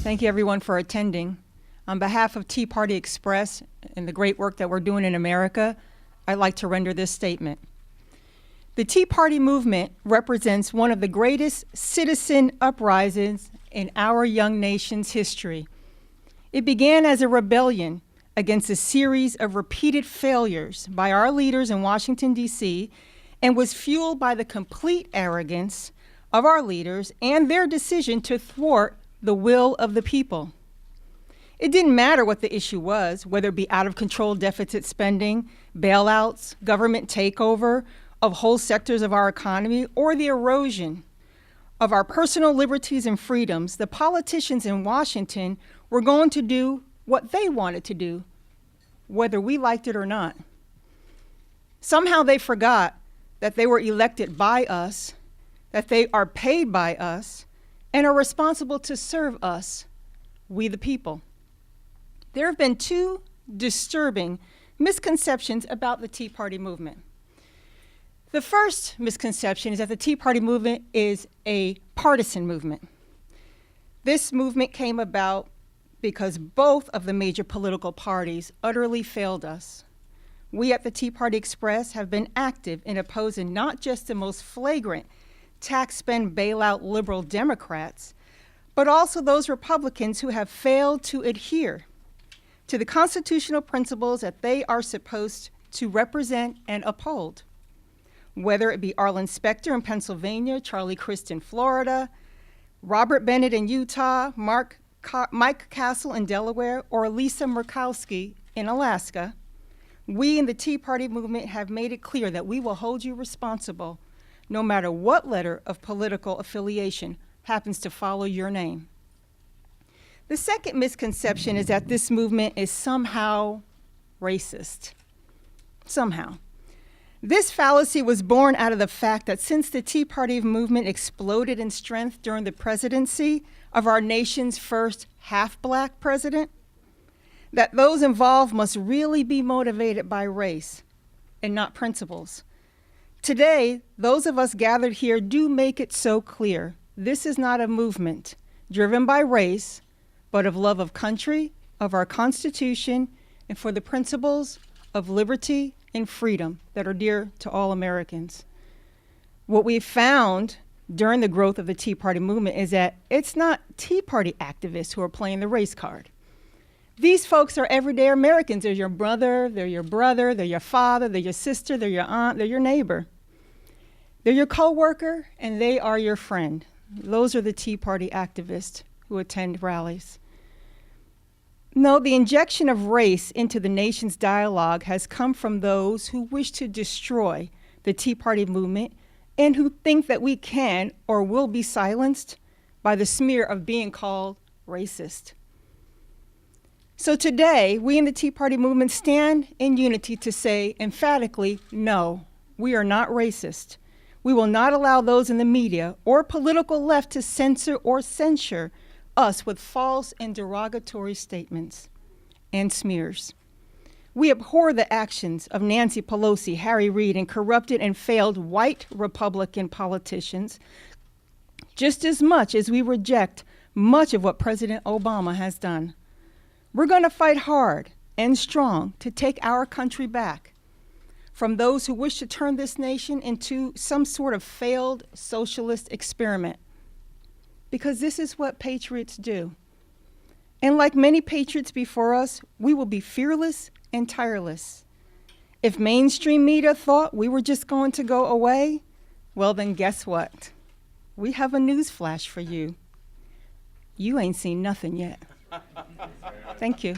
Thank you, everyone, for attending. On behalf of Tea Party Express and the great work that we're doing in America, I'd like to render this statement. The Tea Party movement represents one of the greatest citizen uprisings in our young nation's history. It began as a rebellion against a series of repeated failures by our leaders in Washington, D.C., and was fueled by the complete arrogance of our leaders and their decision to thwart the will of the people. It didn't matter what the issue was, whether it be out-of-control deficit spending, bailouts, government takeover of whole sectors of our economy, or the erosion of our personal liberties and freedoms. The politicians in Washington were going to do what they wanted to do, whether we liked it or not. Somehow they forgot that they were elected by us, that they are paid by us, and are responsible to serve us, we the people. There have been two disturbing misconceptions about the Tea Party movement. The first misconception is that the Tea Party movement is a partisan movement. This movement came about because both of the major political parties utterly failed us. We at the Tea Party Express have been active in opposing not just the most flagrant tax spend bailout liberal Democrats, but also those Republicans who have failed to adhere to the constitutional principles that they are supposed to represent and uphold. Whether it be Arlen Specter in Pennsylvania, Charlie Crist in Florida, Robert Bennett in Utah, Mike Castle in Delaware, or Lisa Murkowski in Alaska, we in the Tea Party movement have made it clear that we will hold you responsible no matter what letter of political affiliation happens to follow your name. The second misconception is that this movement is somehow racist. Somehow. This fallacy was born out of the fact that since the Tea Party movement exploded in strength during the presidency of our nation's first half-black president, that those involved must really be motivated by race and not principles. Today, those of us gathered here do make it so clear. This is not a movement driven by race, but of love of country, of our Constitution, and for the principles of liberty and freedom that are dear to all Americans. What we've found during the growth of the Tea Party movement is that it's not Tea Party activists who are playing the race card. These folks are everyday Americans. They're your brother, they're your father, they're your sister, they're your aunt, they're your neighbor. They're your coworker, and they are your friend. Those are the Tea Party activists who attend rallies. No, the injection of race into the nation's dialogue has come from those who wish to destroy the Tea Party movement and who think that we can or will be silenced by the smear of being called racist. So today, we in the Tea Party movement stand in unity to say emphatically, no, we are not racist. We will not allow those in the media or political left to censor or censure us with false and derogatory statements and smears. We abhor the actions of Nancy Pelosi, Harry Reid, and corrupted and failed white Republican politicians just as much as we reject much of what President Obama has done. We're going to fight hard and strong to take our country back from those who wish to turn this nation into some sort of failed socialist experiment. Because this is what patriots do. And like many patriots before us, we will be fearless and tireless. If mainstream media thought we were just going to go away, well then guess what? We have a news flash for you. You ain't seen nothing yet. Thank you.